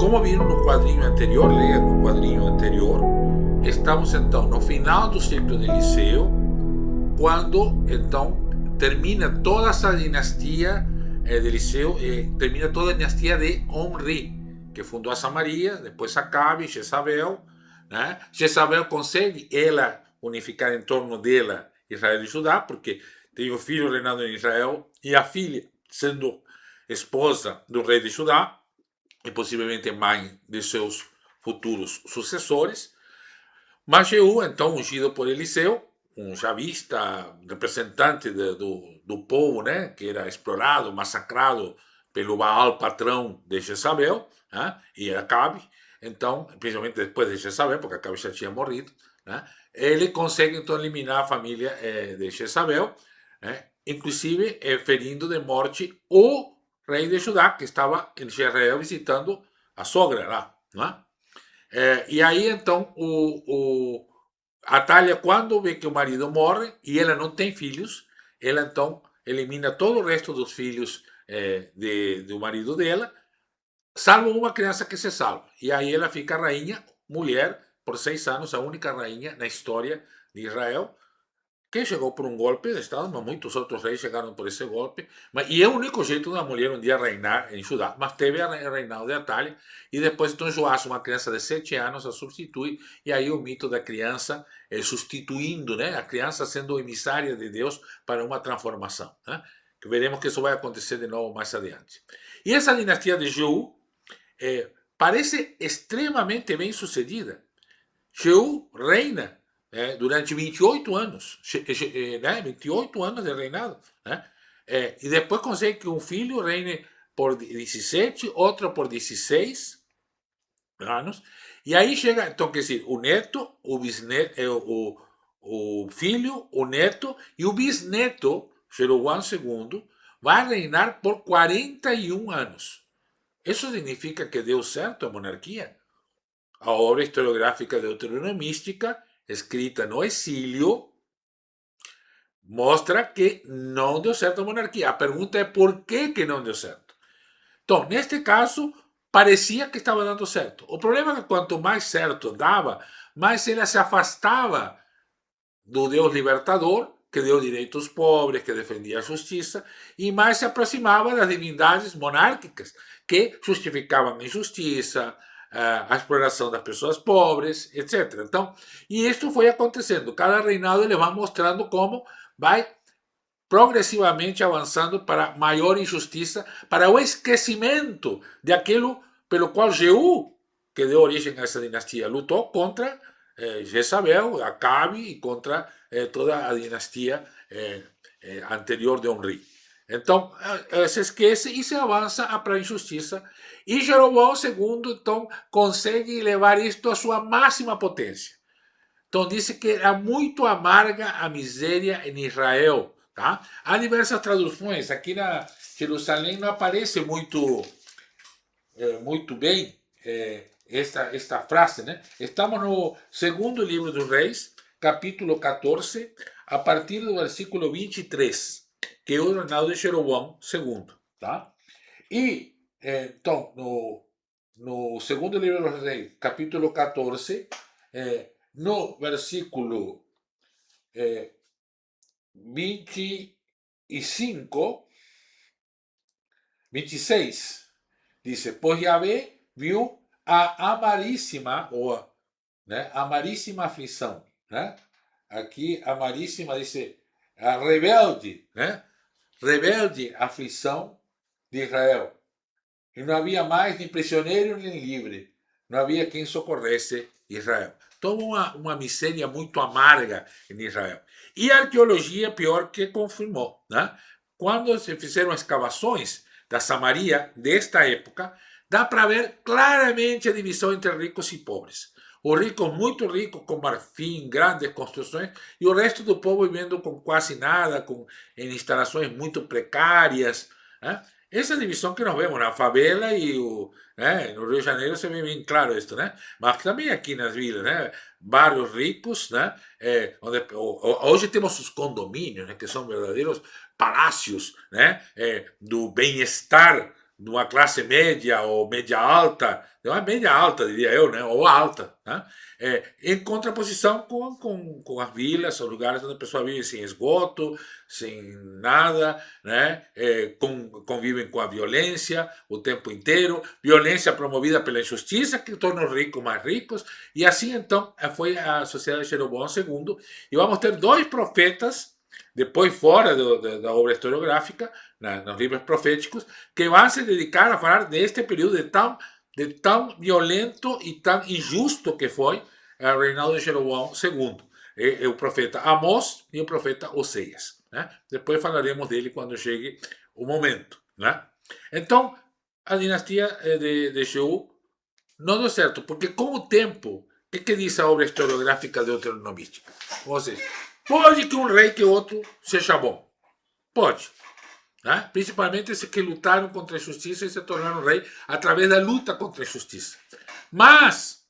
como viram no quadrinho anterior, leia no quadrinho anterior, estamos então no final do ciclo de Eliseu, quando então termina toda essa dinastia de Eliseu, termina toda a dinastia de Omri, que fundou a Samaria, depois Acabe, Jezabel, né? Jezabel consegue ela unificar em torno dela Israel e Judá, porque tem o filho reinando em Israel e a filha sendo esposa do rei de Judá e possivelmente mãe de seus futuros sucessores. Mas Jeú, então ungido por Eliseu, um javista, representante do povo, né, que era explorado, massacrado pelo Baal patrão de Jezabel, né, e Acabe, então, principalmente depois de Jezabel, porque Acabe já tinha morrido, né, ele consegue então eliminar a família de Jezabel, né, inclusive ferindo de morte o rei de Judá, que estava em Israel visitando a sogra lá, né? E aí então a Thalia, quando vê que o marido morre e ela não tem filhos, ela então elimina todo o resto dos filhos do marido dela, salvo uma criança que se salva. E aí ela fica rainha, mulher, por 6 anos, a única rainha na história de Israel, que chegou por um golpe de Estado, mas muitos outros reis chegaram por esse golpe. E é o único jeito de uma mulher um dia reinar em Judá. Mas teve o reinado de Atalha, e depois então Joás, uma criança de 7 anos, a substitui, e aí o mito da criança substituindo, né, a criança sendo emissária de Deus para uma transformação. Né? Que veremos que isso vai acontecer de novo mais adiante. E essa dinastia de Jeú parece extremamente bem sucedida. Jeú reina durante 28 anos, né? 28 anos de reinado. Né? E depois consegue que um filho reine por 17, outro por 16 anos. E aí chega, então, quer dizer, o neto, o bisneto, o filho, o neto e o bisneto, Jeroboão II, vai reinar por 41 anos. Isso significa que deu certo a monarquia? A obra historiográfica deuteronomística, escrita no exílio, mostra que não deu certo a monarquia. A pergunta é por que não deu certo. Então, neste caso, parecia que estava dando certo. O problema é que quanto mais certo dava, mais ela se afastava do Deus libertador, que deu direito aos pobres, que defendia a justiça, e mais se aproximava das divindades monárquicas, que justificavam a injustiça, a exploração das pessoas pobres, etc. Então, e isto foi acontecendo. Cada reinado ele vai mostrando como vai progressivamente avançando para maior injustiça, para o esquecimento de aquilo pelo qual Jeú, que deu origem a essa dinastia, lutou contra Jezabel, Acabe e contra toda a dinastia anterior de Omri. Então, se esquece e se avança para a injustiça. E Jeroboão II, então, consegue levar isto à sua máxima potência. Então, disse que era muito amarga a miséria em Israel. Tá? Há diversas traduções. Aqui na Jerusalém não aparece muito bem esta frase. Né? Estamos no segundo livro dos Reis, capítulo 14, a partir do versículo 23, que é o reinado de Jeroboão II. Tá? E, então, no segundo livro dos Reis, capítulo 14, no versículo 25, 26, dice, pues Yahvé viu a amaríssima, ou, né, amaríssima aflição, né? Aqui, amaríssima, dice, a rebelde, né? Rebelde aflição de Israel. E não havia mais nem prisioneiro nem livre. Não havia quem socorresse Israel. Então, uma miséria muito amarga em Israel. E a arqueologia, pior que confirmou. Né? Quando se fizeram escavações da Samaria desta época, dá para ver claramente a divisão entre ricos e pobres. Os ricos muito ricos, com marfim, grandes construções, e o resto do povo vivendo com quase nada, em instalações muito precárias. Né? Essa divisão que nós vemos na favela né, no Rio de Janeiro se vê bem claro isso, né? Mas também aqui nas vilas, né? Bairros ricos, né? Hoje temos os condomínios, né? Que são verdadeiros palácios, né? Do bem-estar de uma classe média ou média alta, de uma média alta, diria eu, né? Ou alta, né? Em contraposição com as vilas, os lugares onde a pessoa vive sem esgoto, sem nada, né? Convivem com a violência o tempo inteiro, violência promovida pela injustiça que torna os ricos mais ricos, e assim então foi a sociedade de Jeroboão II, e vamos ter dois profetas depois fora da obra historiográfica, nos livros proféticos, que vão se dedicar a falar deste período de tão violento e tão injusto que foi o reinado de Jeroboão II. O profeta Amós e o profeta Oseias. Né? Depois falaremos dele quando chegue o momento. Né? Então, a dinastia de Jeú não deu certo, porque com o tempo, o que diz a obra historiográfica deuteronomística? Ou seja, pode que um rei que outro seja bom. Pode. Né? Principalmente esses que lutaram contra a injustiça e se tornaram rei através da luta contra a injustiça. Mas,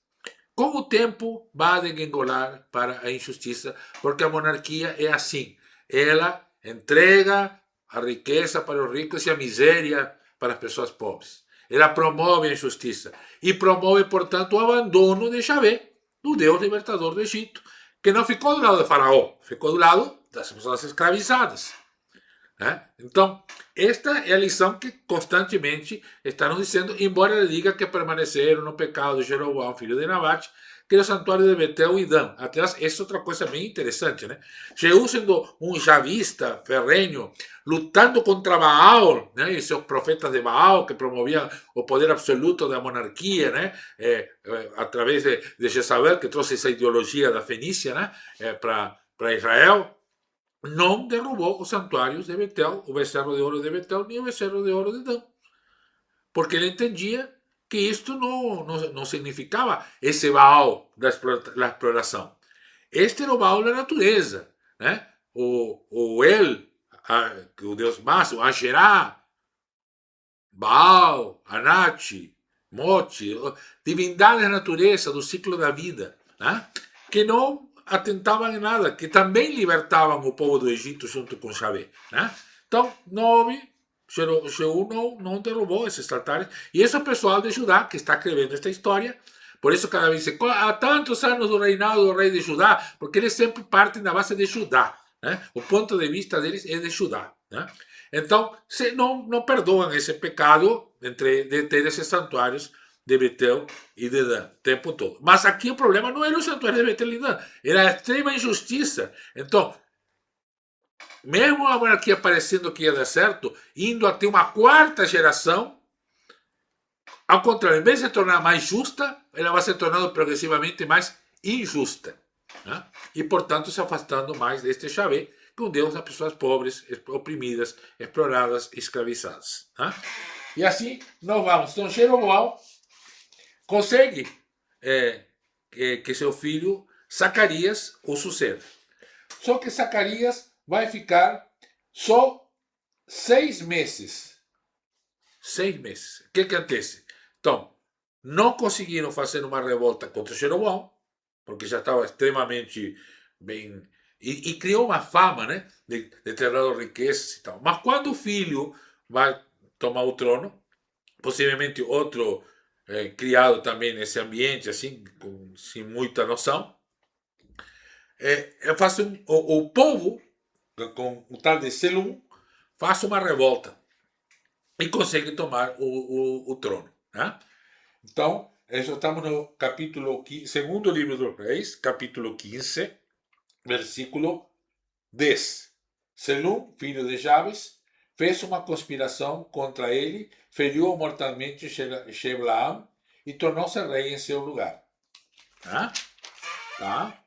com o tempo, vai degringolar para a injustiça, porque a monarquia é assim. Ela entrega a riqueza para os ricos e a miséria para as pessoas pobres. Ela promove a injustiça e promove, portanto, o abandono de Javé, do Deus libertador do Egito, que não ficou do lado de Faraó, ficou do lado das pessoas escravizadas. Então, esta é a lição que constantemente estão nos dizendo, embora ele diga que permaneceram no pecado de Jeroboão, filho de Nabate, que é o santuário de Betel e Dan. Aliás, essa é outra coisa bem interessante, né? Jeú sendo um javista ferrenho, lutando contra Baal, né? E seus profetas de Baal, que promoviam o poder absoluto da monarquia, né? Através de Jezabel, que trouxe essa ideologia da Fenícia, né? Para Israel. Não derrubou os santuários de Betel, o becerro de ouro de Betel, nem o becerro de ouro de Dan. Porque ele entendia que isto não significava esse Baal da exploração. Este era o Baal da natureza. Né? O El, o Deus máximo, Asherá, Baal, Anati, Mote, divindades da natureza, do ciclo da vida, né? Que não atentavam em nada, que também libertavam o povo do Egito junto com Javé. Né? Então, Jeú não derrubou esses altares. E esse é o pessoal de Judá que está escrevendo esta história. Por isso, cada vez diz, há tantos anos do reinado do rei de Judá, porque eles sempre partem da base de Judá. Né? O ponto de vista deles é de Judá. Né? Então, não perdoam esse pecado de ter esses santuários de Betel e de Dan, o tempo todo. Mas aqui o problema não era o santuário de Betel e Dan, era a extrema injustiça. Então, mesmo a monarquia parecendo que ia dar certo, indo até uma quarta geração, ao contrário, em vez de se tornar mais justa, ela vai se tornando progressivamente mais injusta. Né? E, portanto, se afastando mais deste Javé, que é um Deus das pessoas pobres, oprimidas, exploradas, escravizadas. Né? E assim nós vamos. Então, Jeroboão consegue que seu filho Zacarias o suceda. Só que Zacarias vai ficar só 6 meses. 6 meses. O que acontece? Então, não conseguiram fazer uma revolta contra Jeroboão, porque já estava extremamente bem. E criou uma fama, né, de ter dado riquezas e tal. Mas quando o filho vai tomar o trono, possivelmente outro criado também nesse ambiente, assim, sem muita noção, faz o povo, com o tal de Selum, faz uma revolta e consegue tomar o trono. Né? Então, estamos no capítulo 15, segundo livro dos Reis, capítulo 15, versículo 10. Selum, filho de Jabes, fez uma conspiração contra ele, feriu mortalmente Sheblaam e tornou-se rei em seu lugar. Tá?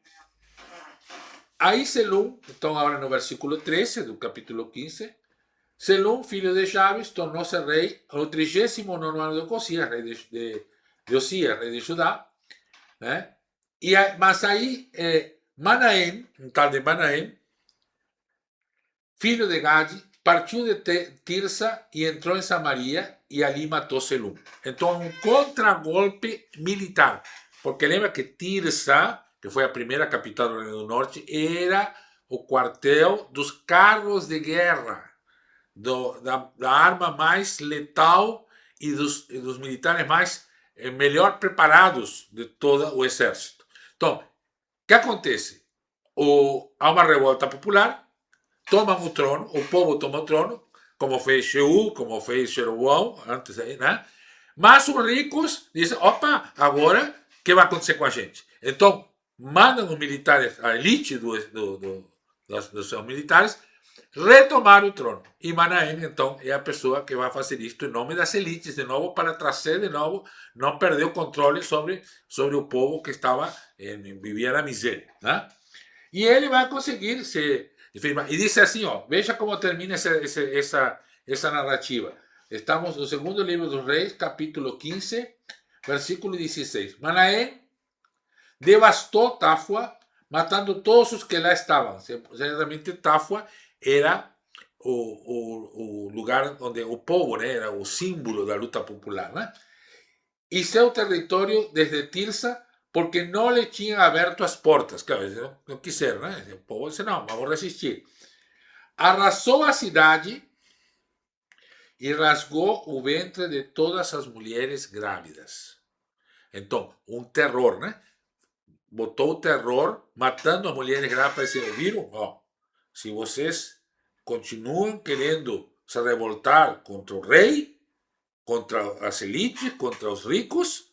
Aí Selum, então agora no versículo 13 do capítulo 15, Selum, filho de Jabes, tornou-se rei no 39º ano de Ocosias, rei de Osias, rei de Judá. Né? Mas aí Manaém, um tal de Manaém, filho de Gade, partiu de Tirsa e entrou em Samaria e ali matou Selum. Então, um contragolpe militar. Porque lembra que Tirsa, que foi a primeira capital do Reino do Norte, era o quartel dos carros de guerra, da arma mais letal e dos militares mais melhor preparados de todo o exército. Então, o que acontece? Há uma revolta popular, tomam o trono, o povo toma o trono, como fez Jeú, como fez Jeroboão, antes aí, né? Mas os ricos dizem, opa, agora o que vai acontecer com a gente? Então, mandam os militares, a elite dos seus militares, retomar o trono. E Manahem, então, é a pessoa que vai fazer isto em nome das elites, de novo, para trazer, de novo, não perder o controle sobre o povo que estava, vivia na miséria. Né? E ele vai conseguir se firmar. E diz assim, ó, veja como termina essa narrativa. Estamos no segundo livro dos Reis, capítulo 15, versículo 16. Manahem devastou Tafua, matando todos os que lá estavam. Certamente Tafua era o lugar onde o povo, né, era o símbolo da luta popular. Né? E seu território desde Tirsa, porque não lhe tinham aberto as portas. Claro, não quiseram, né? O povo disse, não, vamos resistir. Arrasou a cidade e rasgou o ventre de todas as mulheres grávidas. Então, um terror, né? Botou o terror, matando as mulheres grávidas e viram, ó, se vocês continuam querendo se revoltar contra o rei, contra as elites, contra os ricos,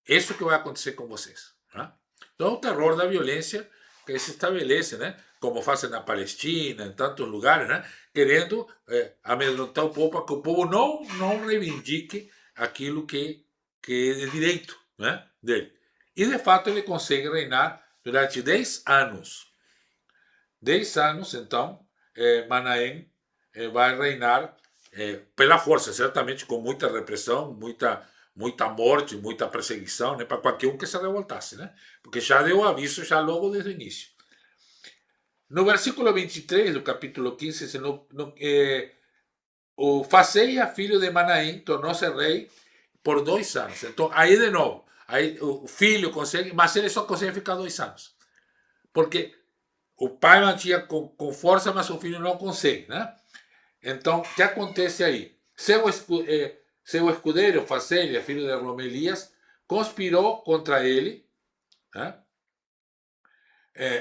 isso que vai acontecer com vocês. Né? Então, o terror da violência que se estabelece, né? Como fazem na Palestina, em tantos lugares, né? Querendo amedrontar o povo para que o povo não reivindique aquilo que é direito, né? Dele. E, de fato, ele consegue reinar durante 10 anos. 10 anos, então, Manahem vai reinar pela força, certamente com muita repressão, muita morte, muita perseguição, né, para qualquer um que se revoltasse, né? Porque já deu aviso já logo desde o início. No versículo 23 do capítulo 15, o Faseia, filho de Manahem, tornou-se rei por 2 anos. Então, aí de novo, aí o filho consegue, mas ele só consegue ficar 2 anos. Porque o pai mantinha com força, mas o filho não consegue, né? Então, o que acontece aí? Seu escudeiro, Faseia, filho de Romelias, conspirou contra ele. Né?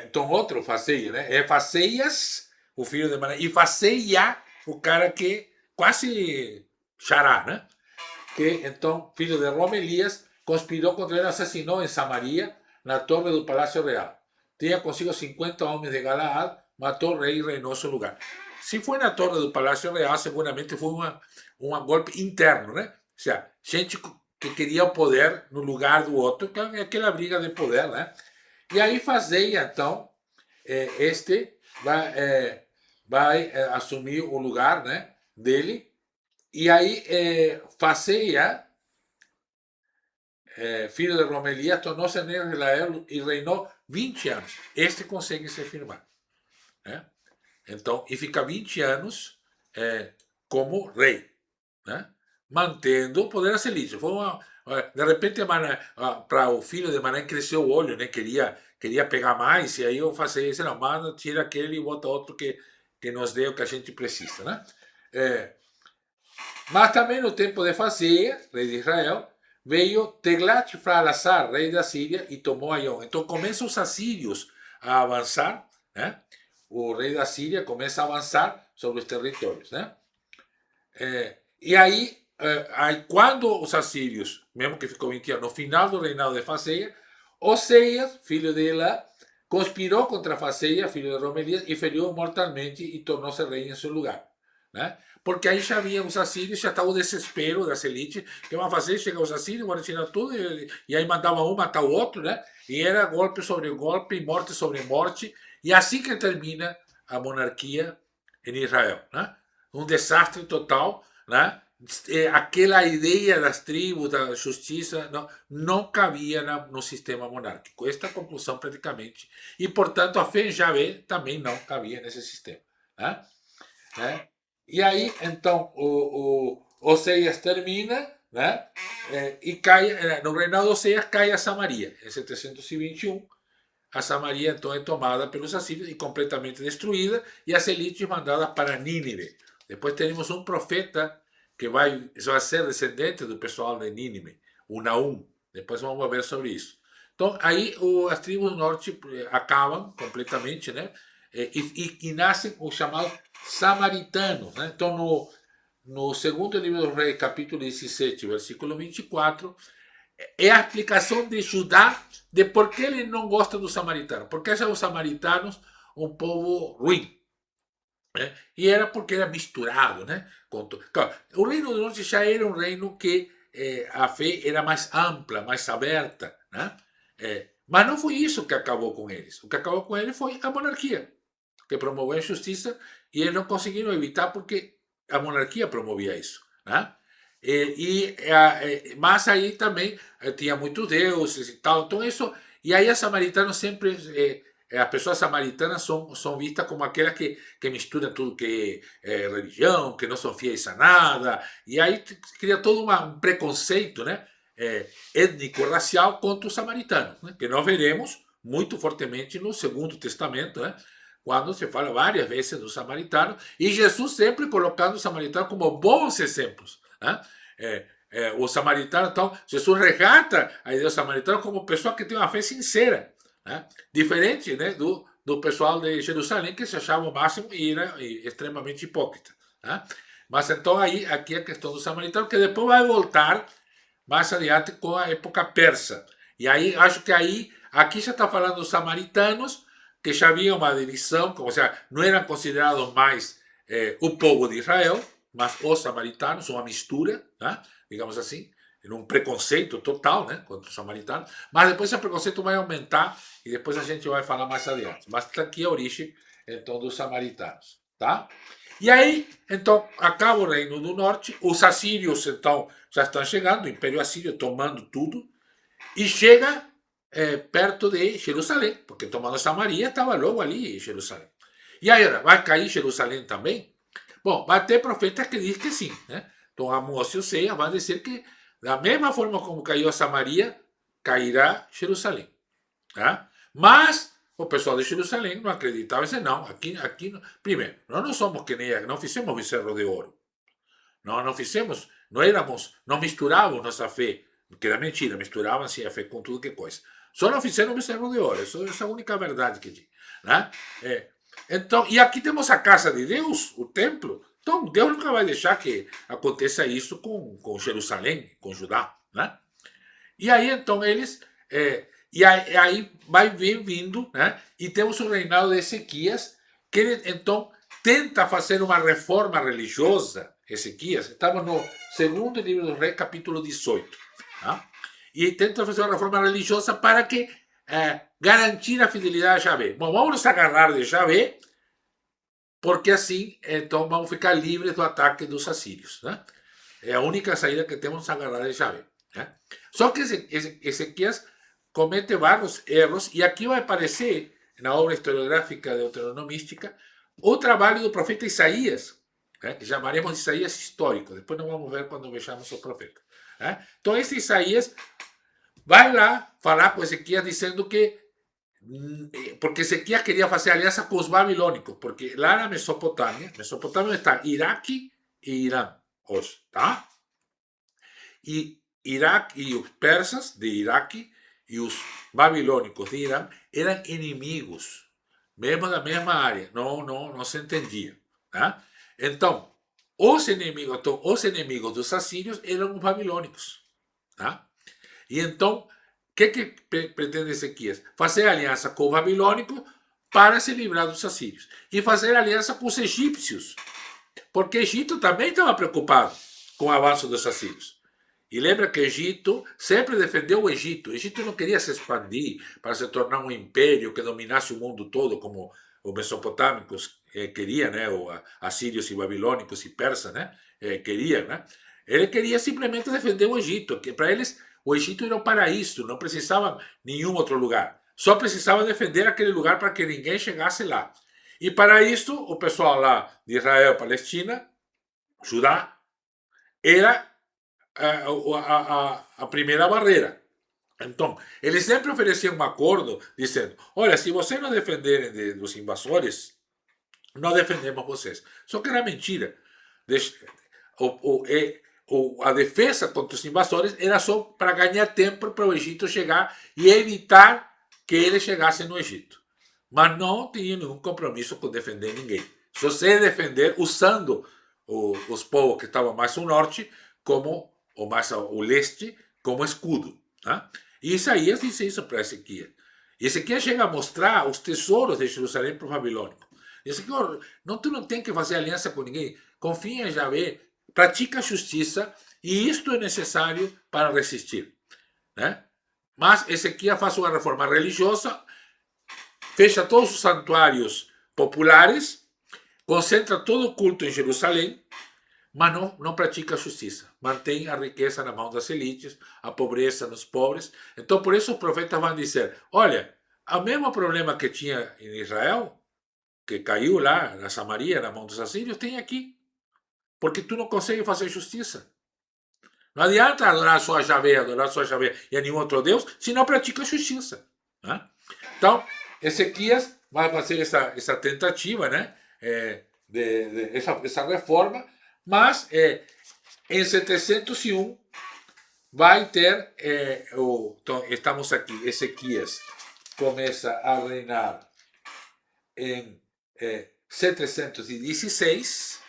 Então, outro Faseia, né? É Faceias, o filho de Manahem, e Faseia, o cara que quase xará, né? Que, então, filho de Romelias, conspirou contra ele, assassinou em Samaria, na torre do Palácio Real. Tinha consigo 50 homens de Galaad, matou o rei e reinou seu lugar. Se foi na torre do Palácio Real, seguramente foi um golpe interno, né? Ou seja, gente que queria o poder no lugar do outro, que é aquela briga de poder, né? E aí Faseia, então, este vai assumir o lugar, né, dele. E aí Faseia, filho de Romelias, tornou-se rei de Israel e reinou 20 anos. Este consegue se firmar. Né? Então, e fica 20 anos como rei, né? Mantendo o poder das elites. De repente, para o filho de Manahem cresceu o olho, né? Queria pegar mais, e aí eu fazia isso, não, manda, tira aquele e bota outro que nos dê o que a gente precisa, né? Mas também no tempo de Faseia, rei de Israel, veio Teglat-Pileser, rei da Síria, e tomou Aion. Então começam os assírios a avançar, né? O rei da Síria começa a avançar sobre os territórios, né? E aí, quando os assírios, mesmo que ficou 20 anos, no final do reinado de Faseia, Oseias, filho dela, conspirou contra Faseia, filho de Romelias, e feriu mortalmente e tornou-se rei em seu lugar. Né? Porque aí já havia os assírios, já estava o desespero das elites, que vão fazer? Chega os assírios, vão tirar tudo, e aí mandava um matar o outro, né? E era golpe sobre golpe, morte sobre morte, e assim que termina a monarquia em Israel. Né? Um desastre total, né? Aquela ideia das tribos, da justiça, não cabia no sistema monárquico. Esta conclusão praticamente. E, portanto, a fé em Javé também não cabia nesse sistema. Né? E aí, então, o Oseias termina, né? E cai, no reinado de Oseias cai a Samaria, em 721. A Samaria, então, é tomada pelos assírios e completamente destruída, e as elites mandadas para Nínive. Depois temos um profeta que vai ser descendente do pessoal de Nínive, o Naum. Depois vamos ver sobre isso. Então, aí as tribos do norte acabam completamente, né? E nascem os chamados samaritanos, né? Então, no segundo livro do Rei, capítulo 17, versículo 24, é a explicação de Judá de por que ele não gosta dos samaritanos. Porque acham os samaritanos um povo ruim. Né? E era porque era misturado, né? Claro, o Reino do Norte já era um reino que a fé era mais ampla, mais aberta, né? Mas não foi isso que acabou com eles. O que acabou com eles foi a monarquia, que promoveu a injustiça e eles não conseguiram evitar porque a monarquia promovia isso, né? Mas aí também tinha muitos deuses e tal, então isso. E aí a samaritanos sempre as pessoas samaritanas são vistas como aquelas que misturam tudo que é religião, que não são fiéis a nada, e aí cria todo um preconceito, né, étnico-racial contra os samaritanos, né, que nós veremos muito fortemente no Segundo Testamento, né, quando se fala várias vezes dos samaritanos, e Jesus sempre colocando os samaritanos como bons exemplos. Né? Os samaritanos, então, Jesus resgata a ideia dos samaritanos como pessoas que têm uma fé sincera. Né? Diferente, né, do pessoal de Jerusalém, que se achava o máximo e era extremamente hipócrita. Né? Mas então aí, aqui a questão do samaritano, que depois vai voltar mais adiante com a época persa. E aí, acho que aí, aqui já está falando dos samaritanos, que já havia uma divisão, ou seja, não eram considerados mais o povo de Israel, mas os samaritanos, uma mistura, né? Digamos assim, num preconceito total, né, contra os samaritanos, mas depois esse preconceito vai aumentar e depois a gente vai falar mais adiante. Mas está aqui a origem, então, dos samaritanos, tá? E aí, então, acaba o Reino do Norte, os assírios, então, já estão chegando, o Império Assírio tomando tudo, e chega perto de Jerusalém, porque tomando Samaria estava logo ali em Jerusalém. E aí, vai cair Jerusalém também? Bom, vai ter profetas que dizem que sim, né? Então, Amós e Oséias vão dizer que, da mesma forma como caiu a Samaria, cairá Jerusalém. Tá? Mas o pessoal de Jerusalém não acreditava, disse, não, aqui, primeiro, nós não somos que nem, não fizemos becerro de ouro. Nós não fizemos, não éramos, não misturávamos nossa fé, que era mentira, misturavam-se a fé com tudo que coisa. Só não fizeram becerro de ouro, essa é a única verdade que tinha. Né? Então, e aqui temos a casa de Deus, o templo. Então, Deus nunca vai deixar que aconteça isso com Jerusalém, com Judá. Né? E aí, então, eles. Aí vai vindo, né? E temos o reinado de Ezequias, que ele, então, tenta fazer uma reforma religiosa. Ezequias, estamos no segundo livro do Rei, capítulo 18. Tá? E tenta fazer uma reforma religiosa para que garantir a fidelidade a Yahvé. Bom, vamos nos agarrar de Yahvé, porque assim, então, vamos ficar livres do ataque dos assírios. Né? É a única saída que temos, agarrar de Yahvé. Né? Só que Ezequias comete vários erros, e aqui vai aparecer, na obra historiográfica deuteronomística, o trabalho do profeta Isaías, né, que chamaremos de Isaías histórico, depois nós vamos ver quando vejamos o profeta. Né? Então, esse Isaías vai lá falar com Ezequias dizendo que, porque Ezequias queria fazer aliança com os babilônicos, porque lá na Mesopotâmia está Iraque e Irã, hoje, tá? E Iraque e os persas de Iraque e os babilônicos de Irã eram inimigos, mesmo da mesma área, não se entendia. Tá? Então, os inimigos dos assírios eram os babilônicos. Tá? E então, o que pretende Ezequias? Fazer aliança com os babilônicos para se livrar dos assírios. E fazer aliança com os egípcios, porque Egito também estava preocupado com o avanço dos assírios. E lembra que Egito sempre defendeu o Egito. O Egito não queria se expandir para se tornar um império que dominasse o mundo todo, como os mesopotâmicos queriam, né? Ou assírios e babilônicos e persas, né? Queriam, né? Ele queria simplesmente defender o Egito, que para eles o Egito era um paraíso, não precisavam nenhum outro lugar. Só precisavam defender aquele lugar para que ninguém chegasse lá. E para isso, o pessoal lá de Israel, Palestina, Judá, era a primeira barreira. Então, eles sempre ofereciam um acordo dizendo: olha, se vocês não defenderem dos invasores, nós defendemos vocês. Só que era mentira. a defesa contra os invasores era só para ganhar tempo para o Egito chegar e evitar que eles chegassem no Egito. Mas não tinha nenhum compromisso com defender ninguém. Só se defender usando os povos que estavam mais ao norte como ou mais ao leste como escudo. Tá? E Isaías disse isso para Ezequiel. E Ezequiel chega a mostrar os tesouros de Jerusalém para os babilônicos. Ezequiel, não, tu não tem que fazer aliança com ninguém. Confia em Javé, pratica a justiça e isto é necessário para resistir. Né? Mas Ezequiel faz uma reforma religiosa, fecha todos os santuários populares, concentra todo o culto em Jerusalém, mas não pratica a justiça. Mantém a riqueza na mão das elites, a pobreza nos pobres. Então, por isso os profetas vão dizer, olha, o mesmo problema que tinha em Israel, que caiu lá na Samaria, na mão dos assírios, tem aqui. Porque tu não consegue fazer justiça. Não adianta adorar só a Javé e a nenhum outro Deus, se não pratica justiça. Né? Então, Ezequias vai fazer essa tentativa, né? Essa reforma, mas em 701 vai ter, então, estamos aqui, Ezequias começa a reinar em 716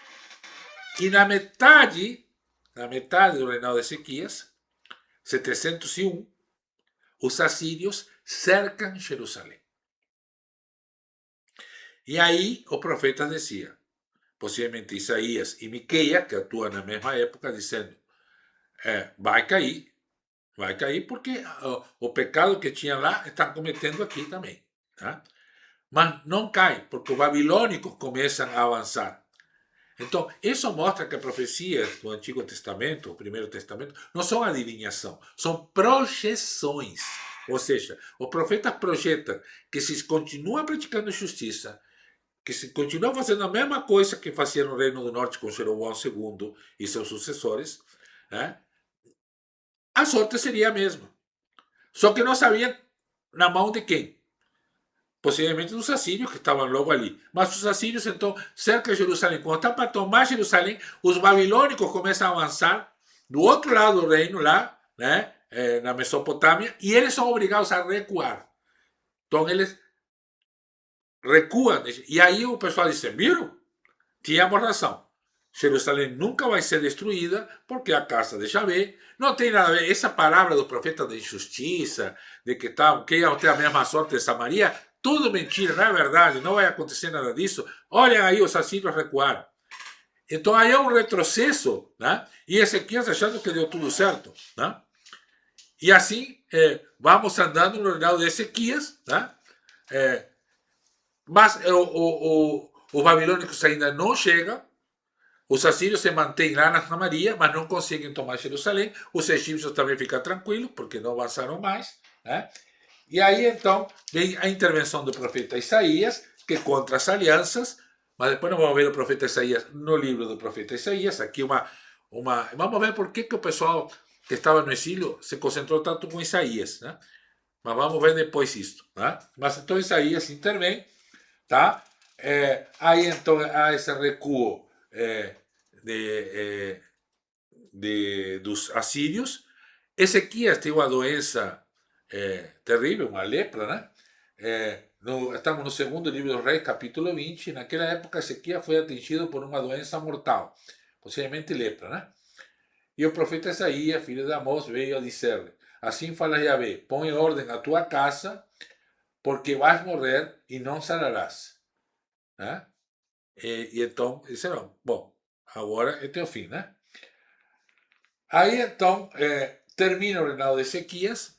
e na metade do reinado de Ezequias, 701, os assírios cercam Jerusalém. E aí o profeta dizia, possivelmente Isaías e Miqueias, que atuam na mesma época, dizendo, vai cair porque o pecado que tinha lá estão cometendo aqui também. Tá? Mas não cai, porque os babilônicos começam a avançar. Então, isso mostra que as profecias do Antigo Testamento, o Primeiro Testamento, não são adivinhação, são projeções. Ou seja, os profetas projetam que se continua praticando justiça, que se continua fazendo a mesma coisa que fazia no Reino do Norte com Jeroboão II e seus sucessores, né? A sorte seria a mesma. Só que não sabiam na mão de quem. Possivelmente dos assírios que estavam logo ali. Mas os assírios, então, cercam Jerusalém. Quando estão para tomar Jerusalém, os babilônicos começam a avançar do outro lado do reino, lá, né, na Mesopotâmia, e eles são obrigados a recuar. Então, eles recuam. E aí o pessoal diz, viram? Tínhamos razão. Jerusalém nunca vai ser destruída porque a casa de Javé não tem nada a ver. Essa palavra do profeta de injustiça, de que iam ter a mesma sorte de Samaria, tudo mentira, não é verdade, não vai acontecer nada disso. Olha aí, os assírios recuaram. Então aí é um retrocesso, né? E Ezequias achando que deu tudo certo. Né? E assim vamos andando no reinado de Ezequias, né? Mas os babilônicos ainda não chegam. Os assírios se mantêm lá na Samaria, mas não conseguem tomar Jerusalém. Os egípcios também ficam tranquilos, porque não avançaram mais. Né? E aí, então, vem a intervenção do profeta Isaías, que contra as alianças, mas depois nós vamos ver o profeta Isaías no livro do profeta Isaías. Aqui vamos ver por que o pessoal que estava no exílio se concentrou tanto com Isaías. Né? Mas vamos ver depois isso. Né? Mas então Isaías intervém. Tá? Aí, então, há esse recuo dos assírios. Ezequias tem uma doença terrível, uma lepra, né? Estamos no segundo livro dos Reis, capítulo 20. Naquela época, Ezequias foi atingido por uma doença mortal, possivelmente lepra, né? E o profeta Isaías, filho de Amós, veio a dizer-lhe: assim fala Yahvé, põe em ordem a tua casa, porque vais morrer e não sararás. Né? E então disseram, bom, agora é teu fim, né? Aí então termina o reinado de Ezequias,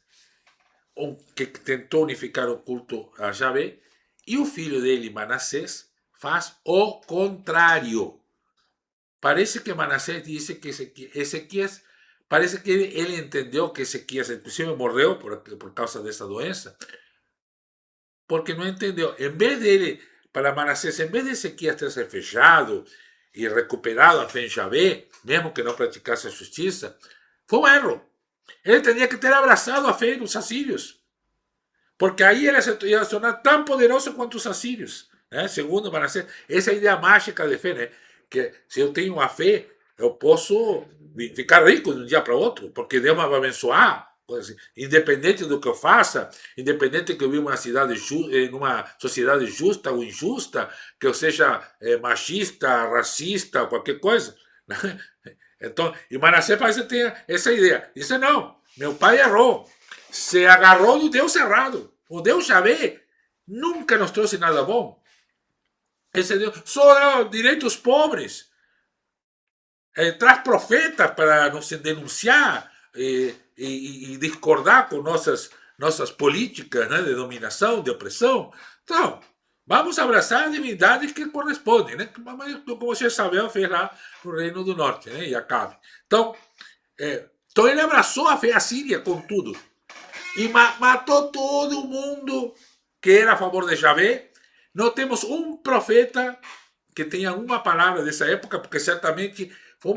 que tentou unificar o culto a Javé, e o filho dele, Manassés, faz o contrário. Parece que Manassés disse que Ezequias, parece que ele entendeu que Ezequias, inclusive, morreu por causa dessa doença, porque não entendeu. Em vez dele, para Manassés, em vez de Ezequias ter se fechado e recuperado a fé em Javé, mesmo que não praticasse a justiça, foi um erro. Ele tinha que ter abraçado a fé dos assírios, porque aí ele ia se tornar tão poderoso quanto os assírios. Né? Segundo Manassés, essa ideia mágica de fé, né? Que se eu tenho a fé, eu posso ficar rico de um dia para outro, porque Deus me vai abençoar. Independente do que eu faça, independente que eu viva numa cidade numa sociedade justa ou injusta, que eu seja machista, racista, qualquer coisa. Né? Então, e Manassés parece ter essa ideia. Disse, não, meu pai errou. Se agarrou do Deus errado. O Deus Javé nunca nos trouxe nada bom. Esse Deus só dá direitos pobres. Traz profetas para nos denunciar e discordar com nossas políticas, né, de dominação, de opressão. Então, vamos abraçar divindades que correspondem, né? Como Jezabel fez lá no Reino do Norte, né? E Acabe. Então ele abraçou a fé assíria com tudo. E matou todo mundo que era a favor de Javé. Não temos um profeta que tenha uma palavra dessa época, porque certamente foi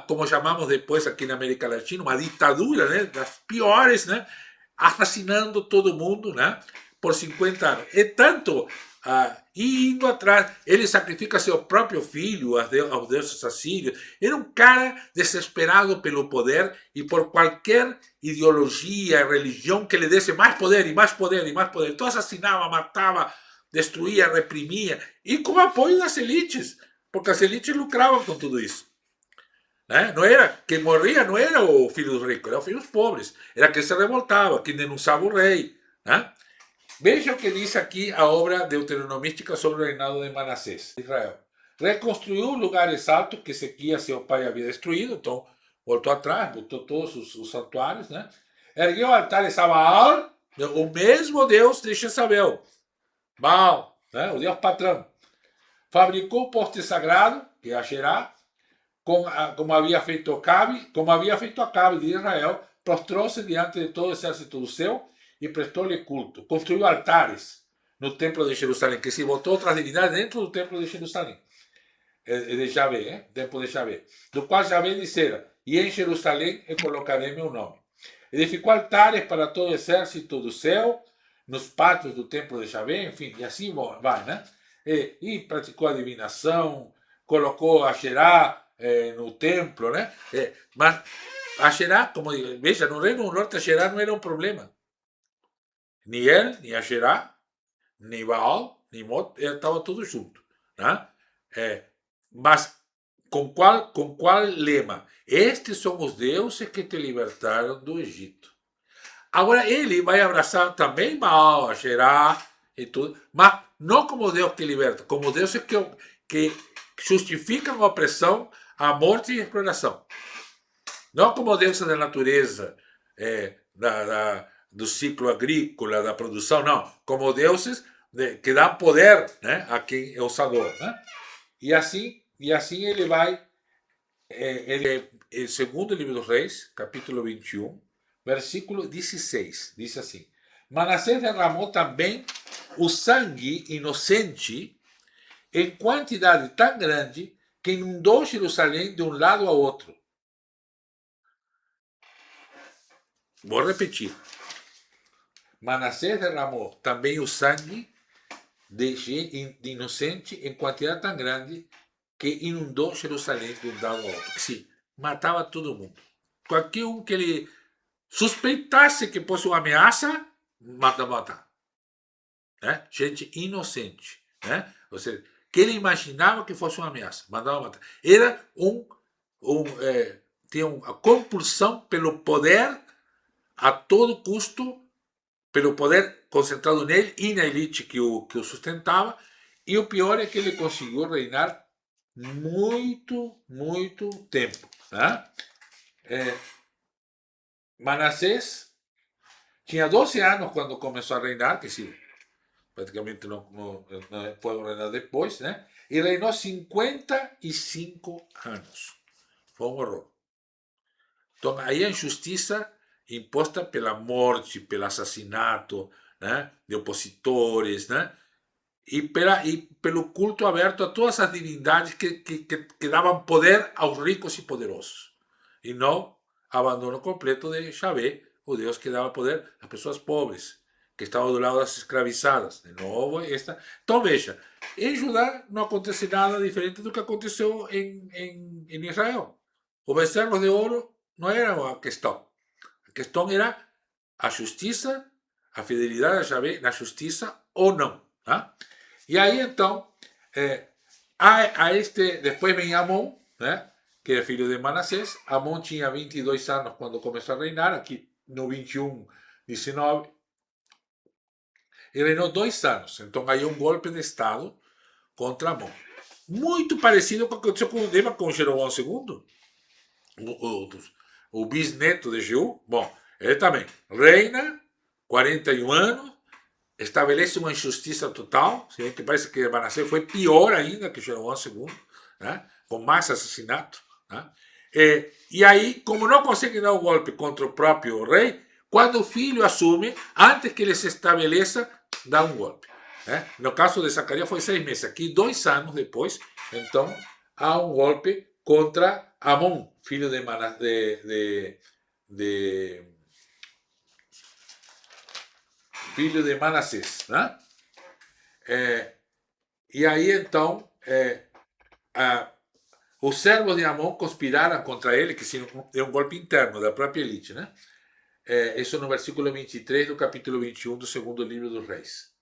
como chamamos depois aqui na América Latina, uma ditadura, né, das piores, né, assassinando todo mundo, né, por 50 anos. E tanto, indo atrás, ele sacrifica seu próprio filho aos deuses assírios. Era um cara desesperado pelo poder e por qualquer ideologia, religião que lhe desse mais poder e mais poder e mais poder. Então assassinava, matava, destruía, reprimia, e com apoio das elites, porque as elites lucravam com tudo isso. Né? Não era, quem morria não era o filho dos ricos, era o filho dos pobres, era quem se revoltava, quem denunciava o rei. Né? Veja o que diz aqui a obra deuteronomística sobre o reinado de Manassés, Israel. Reconstruiu lugares altos que Ezequias, seu pai, havia destruído, então voltou atrás, botou todos os santuários, né? Ergueu altares a Baal, o mesmo Deus de Jezabel, Baal, né? O Deus patrão. Fabricou poste sagrado, que é Asherá, como havia feito Acabe de Israel, prostrou-se diante de todo o exército do céu e prestou-lhe culto. Construiu altares no templo de Jerusalém, que se botou outras divindades dentro do templo de Jerusalém, de Javé, templo de Javé, do qual Javé dissera, e em Jerusalém eu colocarei meu nome. Edificou altares para todo o exército do céu, nos pátios do templo de Javé, enfim, e assim vai, né? E praticou adivinação, colocou Asherá no templo, né? Mas Asherá, como veja, no Reino do Norte, Asherá não era um problema. Ni ele, ni Asherá, ni Baal, ni Mot, estava tudo junto. Né? Mas com qual lema? Estes são os deuses que te libertaram do Egito. Agora ele vai abraçar também Baal, Asherá e tudo, mas não como Deus que liberta, como Deus que justificam a opressão, a morte e a exploração. Não como deuses da natureza, do ciclo agrícola, da produção, não. Como deuses que dão poder, né, a quem é usador. Né? E assim ele vai, segundo livro dos Reis, capítulo 21, versículo 16, diz assim: Manassés derramou também o sangue inocente em quantidade tão grande que inundou Jerusalém de um lado ao outro. Vou repetir. Manassés derramou também o sangue de inocente em quantidade tão grande que inundou Jerusalém de um lado ao outro. Sim, matava todo mundo. Qualquer um que ele suspeitasse que fosse uma ameaça, matar. Né? Gente inocente. Né? Ou seja, que ele imaginava que fosse uma ameaça, mandava matar. Era tinha uma compulsão pelo poder a todo custo, pelo poder concentrado nele e na elite que o sustentava. E o pior é que ele conseguiu reinar muito tempo. Né? Manassés tinha 12 anos quando começou a reinar, que sim, praticamente não pode reinar depois, né? E reinou 55 anos. Foi um horror. Então, aí a injustiça imposta pela morte, pelo assassinato, né, de opositores, né, e pelo culto aberto a todas as divindades que davam poder aos ricos e poderosos. E não abandono completo de Javé, o Deus que dava poder às pessoas pobres, que estavam do lado das escravizadas. De novo, esta. Então veja, em Judá não acontece nada diferente do que aconteceu em Israel. Os becerros de ouro não era a questão. A questão era a justiça, a fidelidade a Yahvé na justiça ou não. Tá? E aí então, depois vem Amon, né? Que é filho de Manassés. Amon tinha 22 anos quando começou a reinar, aqui no 21, 19. E reinou 2 anos. Então ganhou um golpe de Estado contra Amon. Muito parecido com o que aconteceu com o Dema com Jeroboão II, o bisneto de Jeú. Bom, ele também reina 41 anos, estabelece uma injustiça total, que parece que Manassés foi pior ainda que Jeroboão II, né? Com mais assassinato. Né? E aí, como não consegue dar um golpe contra o próprio rei, quando o filho assume, antes que ele se estabeleça, dá um golpe. Né? No caso de Zacarias foi 6 meses. Aqui, 2 anos depois, então, há um golpe contra Amon, filho filho de Manassés. Né? E aí, então, os servos de Amon conspiraram contra ele, que é um golpe interno da própria elite. Né? Isso no versículo 23 do capítulo 21 do segundo livro dos Reis.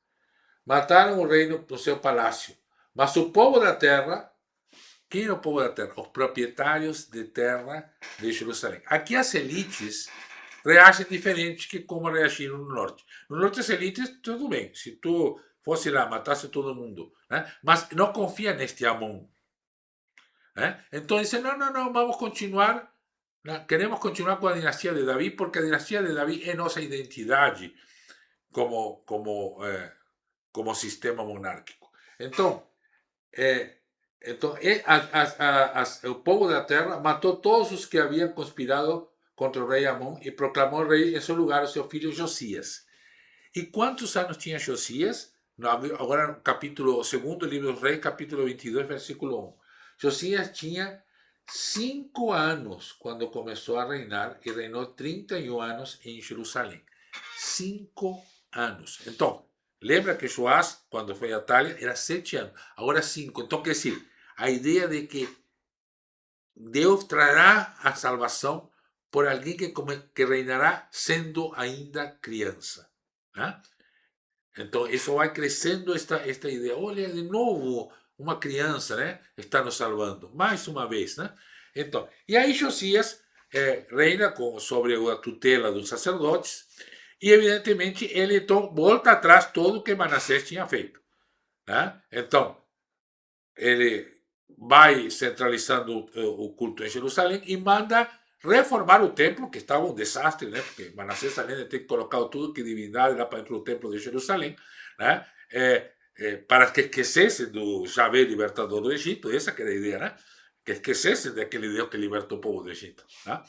Mataram o rei no seu palácio, mas o povo da terra, quem é o povo da terra? Os proprietários de terra de Jerusalém. Aqui as elites reagem diferente que como reagiram no norte. No norte as elites, tudo bem, se tu fosse lá, matasse todo mundo, né? Mas não confia neste Amon. Né? Então dizem, não, vamos continuar, queremos continuar com a dinastia de Davi, porque a dinastia de Davi é nossa identidade como sistema monárquico. Então, o povo da terra matou todos os que haviam conspirado contra o rei Amon e proclamou rei em seu lugar o seu filho Josias. E quantos anos tinha Josias? Agora, no capítulo, segundo livro dos Reis, capítulo 22, versículo 1. Josias tinha 5 anos quando começou a reinar e reinou 31 anos em Jerusalém. 5 anos. Então, lembra que Joás, quando foi a Atalha, era 7 anos. Agora 5. Então, quer dizer, a ideia de que Deus trará a salvação por alguém que reinará sendo ainda criança. Né? Então, isso vai crescendo esta ideia. Olha, de novo, uma criança, né? Está nos salvando. Mais uma vez, né? Então, e aí Josias reina sobre a tutela dos sacerdotes e, evidentemente, ele então volta atrás todo o que Manassés tinha feito. Né? Então, ele vai centralizando o culto em Jerusalém e manda reformar o templo, que estava um desastre, né? Porque Manassés, além de ter colocado tudo que divindade lá para dentro do templo de Jerusalém, né? Para que esquecessem do Javé libertador do Egito, essa que era a ideia, né? Que esquecessem daquele Deus que libertou o povo do Egito. Né?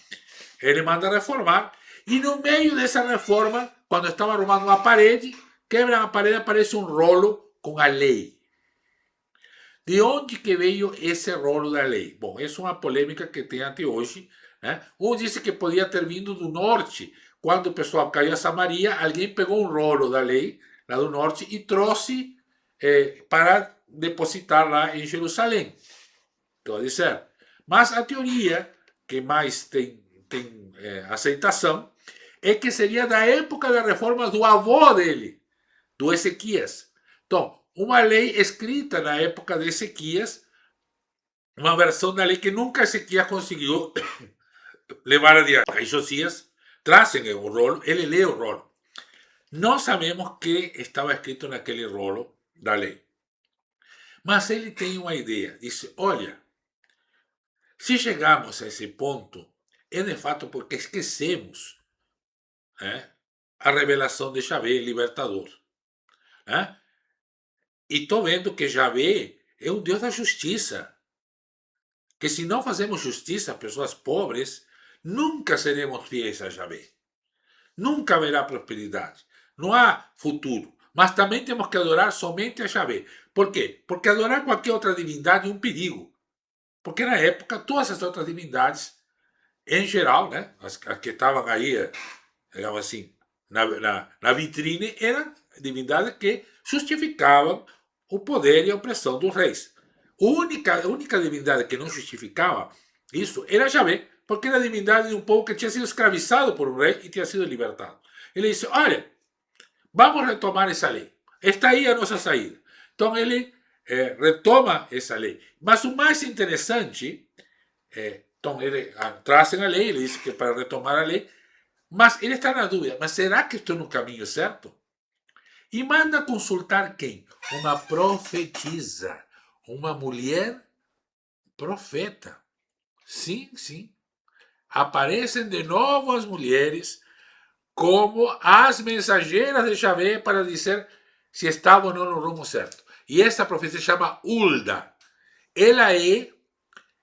Ele manda reformar, e no meio dessa reforma, quando estava arrumando uma parede, quebra a parede, aparece um rolo com a lei. De onde que veio esse rolo da lei? Bom, essa é uma polêmica que tem até hoje. Né? Um disse que podia ter vindo do norte. Quando o pessoal caiu a Samaria, alguém pegou um rolo da lei lá do norte e trouxe para depositar lá em Jerusalém. Pode ser. Mas a teoria que mais tem aceitação é que seria da época da reforma do avô dele, do Ezequias. Então, uma lei escrita na época de Ezequias, uma versão da lei que nunca Ezequias conseguiu levar adiante. Aí Josias trazem o rolo, ele lê o rolo. Não sabemos o que estava escrito naquele rolo da lei. Mas ele tem uma ideia. Diz, olha, se chegamos a esse ponto, é de fato porque esquecemos a revelação de Yahvé, libertador. Né? E estou vendo que Yahvé é um Deus da justiça. Que se não fazemos justiça a pessoas pobres, nunca seremos fiéis a Yahvé. Nunca haverá prosperidade. Não há futuro. Mas também temos que adorar somente a Yahvé. Por quê? Porque adorar qualquer outra divindade é um perigo. Porque na época, todas as outras divindades, em geral, né, as que estavam aí, digamos assim, na vitrine, eram divindades que justificavam o poder e a opressão dos reis. A única divindade que não justificava isso era Javé, porque era a divindade de um povo que tinha sido escravizado por um rei e tinha sido libertado. Ele disse: olha, vamos retomar essa lei. Está aí a nossa saída. Então ele retoma essa lei. Mas o mais interessante, então ele traz a lei, ele diz que para retomar a lei, mas ele está na dúvida: mas será que estou no caminho certo? E manda consultar quem? Uma profetisa, uma mulher profeta. Sim, sim. Aparecem de novo as mulheres como as mensageiras de Javé para dizer se estava ou não no rumo certo. E essa profecia se chama Hulda. Ela é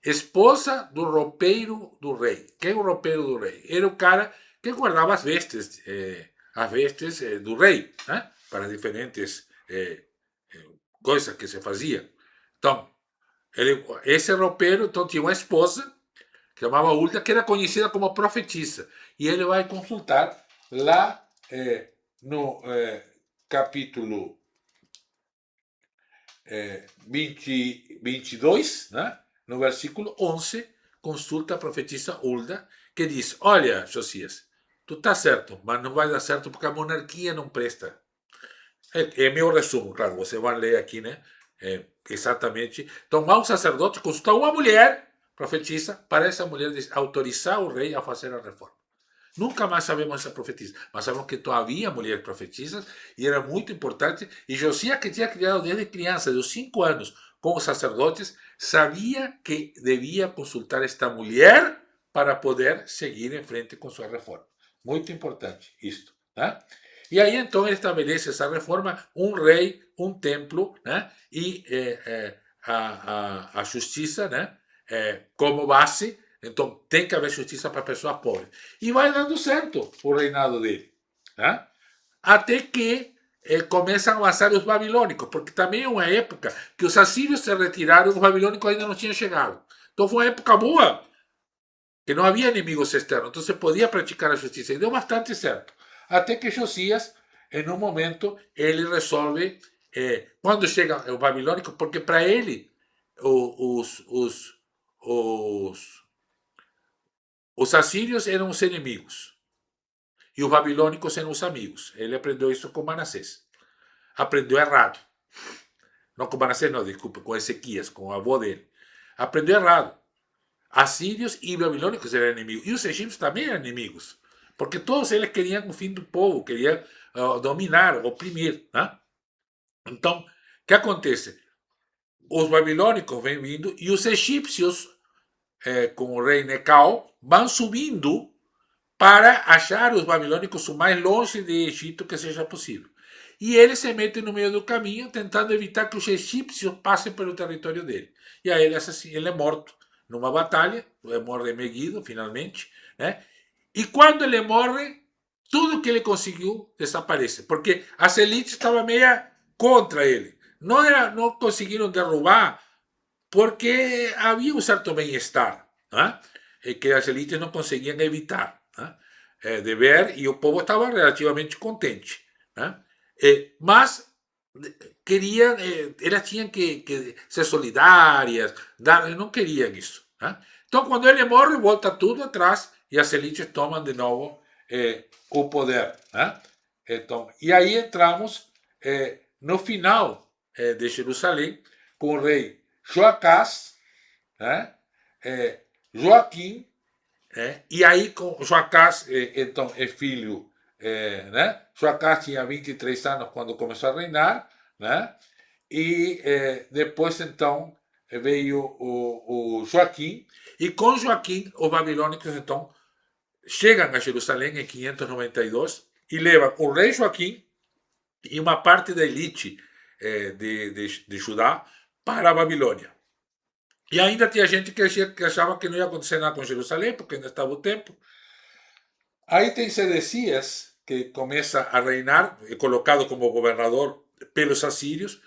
esposa do roupeiro do rei. Quem é o roupeiro do rei? Era o cara que guardava as vestes do rei, né? Para diferentes coisas que se faziam. Então, esse roupeiro então, tinha uma esposa que chamava Hulda, que era conhecida como profetisa. E ele vai consultar lá no capítulo 22, né? No versículo 11, consulta a profetisa Hulda, que diz: olha, Josias, tu está certo, mas não vai dar certo porque a monarquia não presta. É meu resumo, claro, você vai ler aqui, né? Exatamente. Então, um sacerdote consulta uma mulher profetisa para essa mulher autorizar o rei a fazer a reforma. Nunca mais sabemos essa profetisa, mas sabemos que havia mulheres profetisas e era muito importante. E Josias, que tinha criado desde criança, dos 5 anos, com os sacerdotes, sabia que devia consultar esta mulher para poder seguir em frente com sua reforma. Muito importante isto, né? E aí então ele estabelece essa reforma: um rei, um templo, né? E a justiça, né? Como base. Então tem que haver justiça para pessoas pobres. E vai dando certo o reinado dele, né? Até que começam a avançar os babilônicos, porque também é uma época que os assírios se retiraram e os babilônicos ainda não tinham chegado. Então foi uma época boa, que não havia inimigos externos, então se podia praticar a justiça, e deu bastante certo. Até que Josias, em um momento, ele resolve, quando chega o babilônico, porque para ele os assírios eram os inimigos e os babilônicos eram os amigos. Ele aprendeu isso com Manassés. Aprendeu errado. Não com Manassés, não, desculpe, com Ezequias, com o avô dele. Aprendeu errado. Assírios e babilônicos eram inimigos. E os egípcios também eram inimigos. Porque todos eles queriam o fim do povo, queriam dominar, oprimir. Né? Então, o que acontece? Os babilônicos vêm vindo e os egípcios, com o rei Necau, vão subindo para achar os babilônicos o mais longe de Egito que seja possível. E ele se mete no meio do caminho, tentando evitar que os egípcios passem pelo território dele. E aí ele é morto numa batalha, morre Meguido, finalmente, né? E quando ele morre, tudo que ele conseguiu desaparece, porque as elites estavam meia contra ele. Não conseguiram derrubar porque havia um certo bem-estar, né? Que as elites não conseguiam evitar, né? De ver, e o povo estava relativamente contente, né? Mas queriam, elas tinham que ser solidárias, não queriam isso, né? Então, quando ele morre, volta tudo atrás e as elites tomam de novo o poder, né? Então, e aí entramos no final de Jerusalém com o rei Joacás, né? Joaquim, e aí com Joacás, então, é filho, né? Joacás tinha 23 anos quando começou a reinar, né? E depois, então, veio o Joaquim, e com Joaquim, os babilônicos, então, chegam a Jerusalém em 592 e levam o rei Joaquim e uma parte da elite de Judá para a Babilônia. E ainda tinha gente que achava que não ia acontecer nada com Jerusalém, porque ainda estava o tempo. Aí tem Sedecias, que começa a reinar, colocado como governador pelos assírios,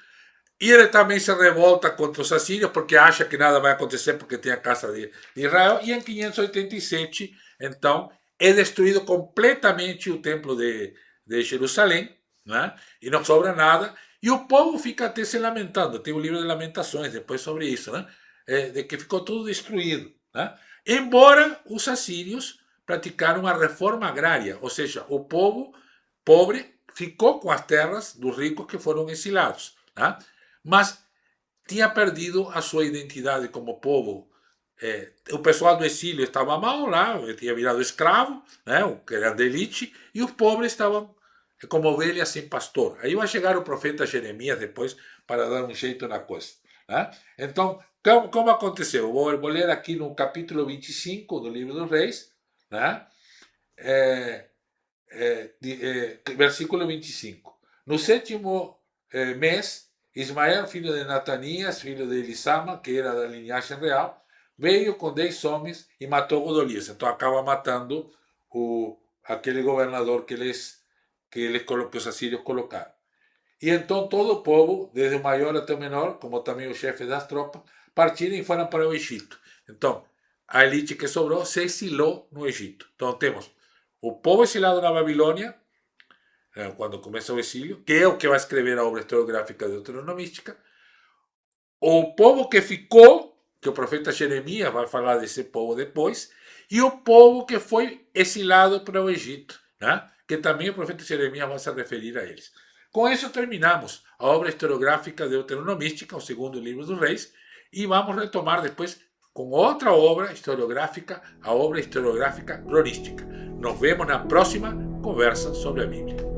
e ele também se revolta contra os assírios, porque acha que nada vai acontecer porque tem a casa de Israel. E em 587, então, é destruído completamente o templo de Jerusalém, né? E não sobra nada, e o povo fica até se lamentando. Tem o livro de Lamentações depois sobre isso, né? De que ficou tudo destruído, né? Embora os assírios praticaram a reforma agrária, ou seja, o povo pobre ficou com as terras dos ricos que foram exilados, né? Mas tinha perdido a sua identidade como povo. O pessoal do exílio estava mal lá, tinha virado escravo, né, que era da elite, e os pobres estavam como ovelhas sem pastor. Aí vai chegar o profeta Jeremias depois para dar um jeito na coisa. Né? Então, como aconteceu? Vou ler aqui no capítulo 25 do livro dos Reis, né? Versículo 25. No sétimo mês, Ismael, filho de Natanias, filho de Elisama, que era da linhagem real, veio com 10 homens e matou Godolias. Então acaba matando aquele governador que os assírios colocaram. E então todo o povo, desde o maior até o menor, como também os chefes das tropas, partiram e foram para o Egito. Então, a elite que sobrou se exilou no Egito. Então temos o povo exilado na Babilônia, quando começa o exílio, que é o que vai escrever a obra historiográfica deuteronomística. O povo que ficou, que o profeta Jeremias vai falar desse povo depois, e o povo que foi exilado para o Egito, né? Que também o profeta Jeremias vai se referir a eles. Com isso terminamos a obra historiográfica deuteronomística, o segundo livro dos Reis, e vamos retomar depois com outra obra historiográfica, a obra historiográfica cronística. Nos vemos na próxima conversa sobre a Bíblia.